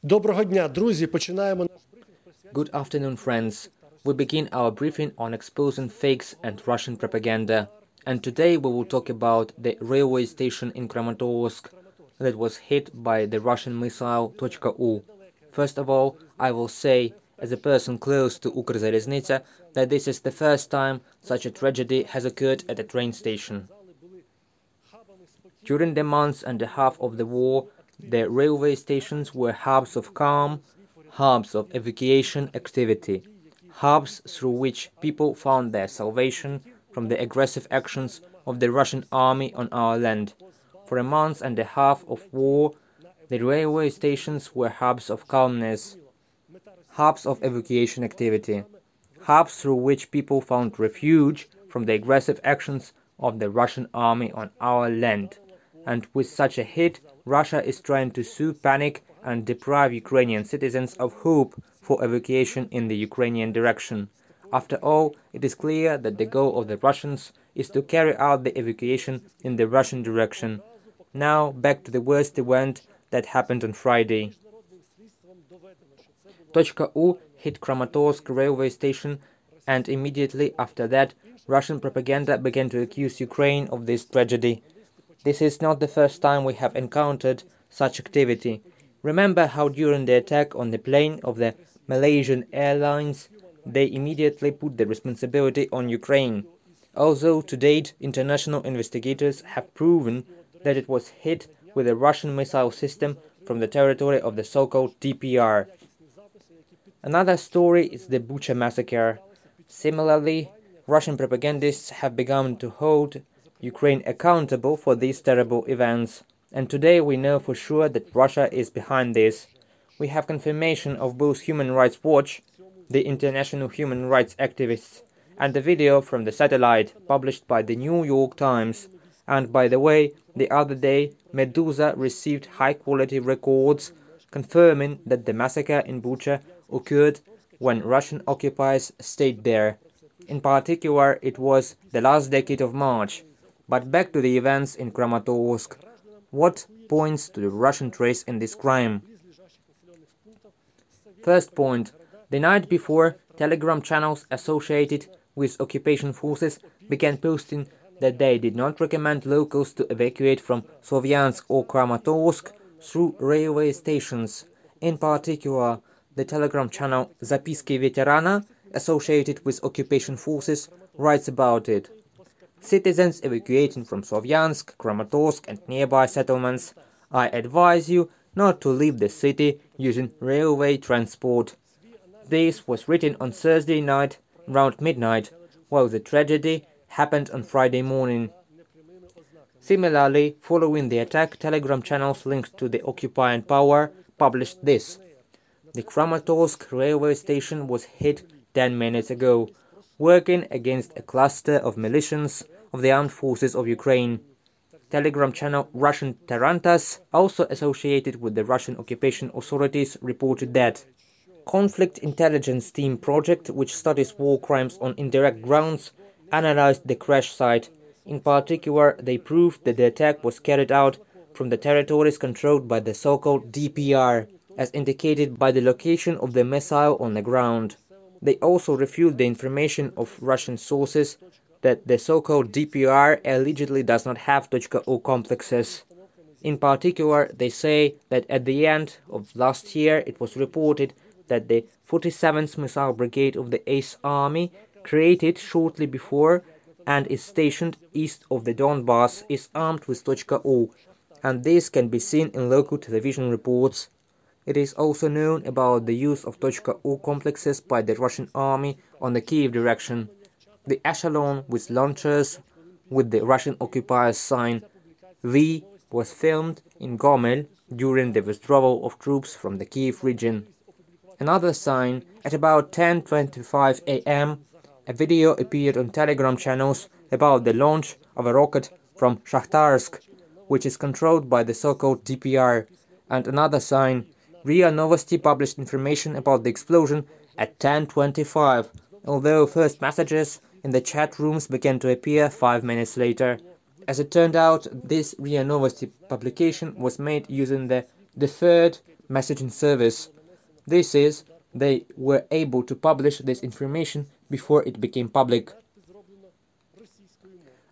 Доброго дня, друзі! Починаємо. Good afternoon, friends. We begin our briefing on exposing fakes and Russian propaganda. And today we will talk about the railway station in Kramatorsk that was hit by the Russian missile .U. First of all, I will say, as a person close to Ukrzaliznytsia, that this is the first time such a tragedy has occurred at a train station. During the months and a half of the war, the railway stations were hubs of calm, hubs of evacuation activity, hubs through which people found their salvation from the aggressive actions of the Russian army on our land. For a month and a half of war, the railway stations were hubs of calmness, hubs of evacuation activity, hubs through which people found refuge from the aggressive actions of the Russian army on our land. And with such a hit, Russia is trying to sow panic and deprive Ukrainian citizens of hope for evacuation in the Ukrainian direction. After all, it is clear that the goal of the Russians is to carry out the evacuation in the Russian direction. Now, back to the worst event that happened on Friday. .U hit Kramatorsk railway station, and immediately after that, Russian propaganda began to accuse Ukraine of this tragedy. This is not the first time we have encountered such activity. Remember how during the attack on the plane of the Malaysian Airlines, they immediately put the responsibility on Ukraine. Although to date international investigators have proven that it was hit with a Russian missile system from the territory of the so-called DPR. Another story is the Bucha massacre. Similarly, Russian propagandists have begun to hold Ukraine accountable for these terrible events, and today we know for sure that Russia is behind this. We have confirmation of both Human Rights Watch, the international human rights activists, and the video from the satellite published by the New York Times. And by the way, the other day, Medusa received high-quality records confirming that the massacre in Bucha occurred when Russian occupiers stayed there. In particular, it was the last decade of March. But back to the events in Kramatorsk. What points to the Russian trace in this crime? First point. The night before, Telegram channels associated with occupation forces began posting that they did not recommend locals to evacuate from Slavyansk or Kramatorsk through railway stations. In particular, the Telegram channel Zapiski Veterana, associated with occupation forces, writes about it. Citizens evacuating from Slavyansk, Kramatorsk and nearby settlements, I advise you not to leave the city using railway transport. This was written on Thursday night around midnight, while the tragedy happened on Friday morning. Similarly, following the attack, Telegram channels linked to the occupying power published this. The Kramatorsk railway station was hit 10 minutes ago, working against a cluster of militias of the armed forces of Ukraine. Telegram channel Russian Tarantas, also associated with the Russian occupation authorities, reported that Conflict Intelligence Team project, which studies war crimes on indirect grounds, analyzed the crash site. In particular, they proved that the attack was carried out from the territories controlled by the so-called DPR, as indicated by the location of the missile on the ground. They also refuted the information of Russian sources that the so-called DPR allegedly does not have .U complexes. In particular, they say that at the end of last year it was reported that the 47th Missile Brigade of the 8th Army, created shortly before and is stationed east of the Donbass, is armed with .U, and this can be seen in local television reports. It is also known about the use of .U complexes by the Russian army on the Kiev direction. The echelon with launchers with the Russian occupiers sign V was filmed in Gomel during the withdrawal of troops from the Kiev region. Another sign, at about 10:25 a.m., a video appeared on Telegram channels about the launch of a rocket from Shakhtarsk, which is controlled by the so-called DPR, and another sign, RIA Novosti published information about the explosion at 10:25, although first messages in the chat rooms began to appear 5 minutes later. As it turned out, this RIA Novosti publication was made using the deferred messaging service. This is, they were able to publish this information before it became public.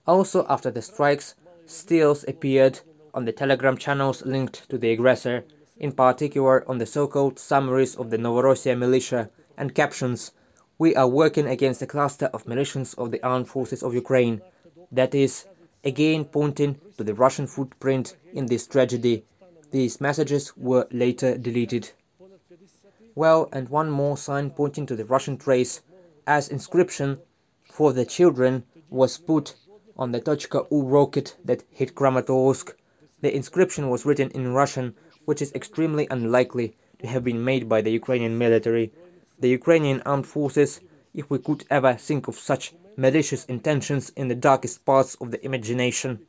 Also, after the strikes, stills appeared on the Telegram channels linked to the aggressor, in particular on the so-called summaries of the Novorossiya militia, and captions: "We are working against a cluster of militias of the armed forces of Ukraine." That is, again pointing to the Russian footprint in this tragedy. These messages were later deleted. Well, and one more sign pointing to the Russian trace, as inscription for the children was put on the .U rocket that hit Kramatorsk. The inscription was written in Russian, which is extremely unlikely to have been made by the Ukrainian military. The Ukrainian armed forces, if we could ever think of such malicious intentions in the darkest parts of the imagination.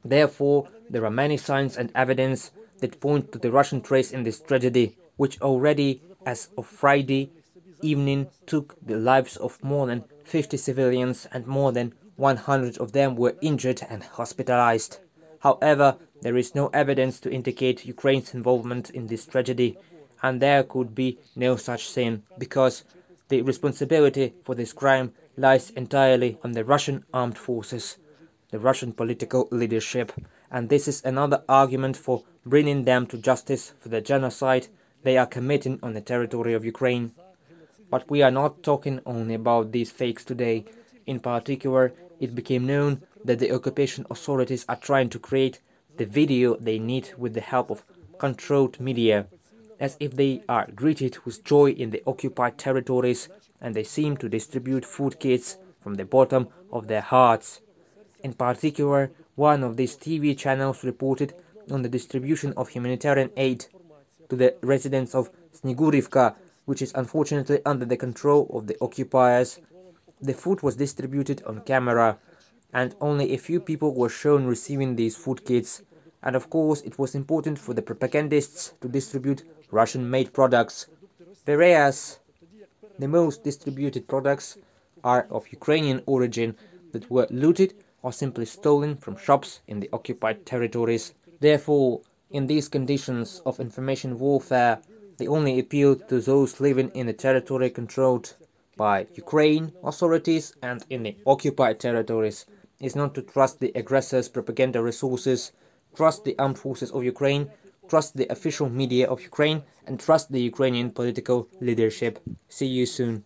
Therefore, there are many signs and evidence that point to the Russian trace in this tragedy, which already, as of Friday evening, took the lives of more than 50 civilians and more than 100 of them were injured and hospitalized. However, there is no evidence to indicate Ukraine's involvement in this tragedy, and there could be no such thing, because the responsibility for this crime lies entirely on the Russian armed forces, the Russian political leadership, and this is another argument for bringing them to justice for the genocide they are committing on the territory of Ukraine. But we are not talking only about these fakes today. In particular, it became known that the occupation authorities are trying to create the video they need with the help of controlled media, as if they are greeted with joy in the occupied territories, and they seem to distribute food kits from the bottom of their hearts. In particular, one of these TV channels reported on the distribution of humanitarian aid to the residents of Snegurivka, which is unfortunately under the control of the occupiers. The food was distributed on camera, and only a few people were shown receiving these food kits. And of course, it was important for the propagandists to distribute Russian-made products, whereas the most distributed products are of Ukrainian origin that were looted or simply stolen from shops in the occupied territories. Therefore, in these conditions of information warfare, the only appeal to those living in a territory controlled by Ukraine authorities and in the occupied territories is not to trust the aggressor's propaganda resources, trust the armed forces of Ukraine, trust the official media of Ukraine, and trust the Ukrainian political leadership. See you soon.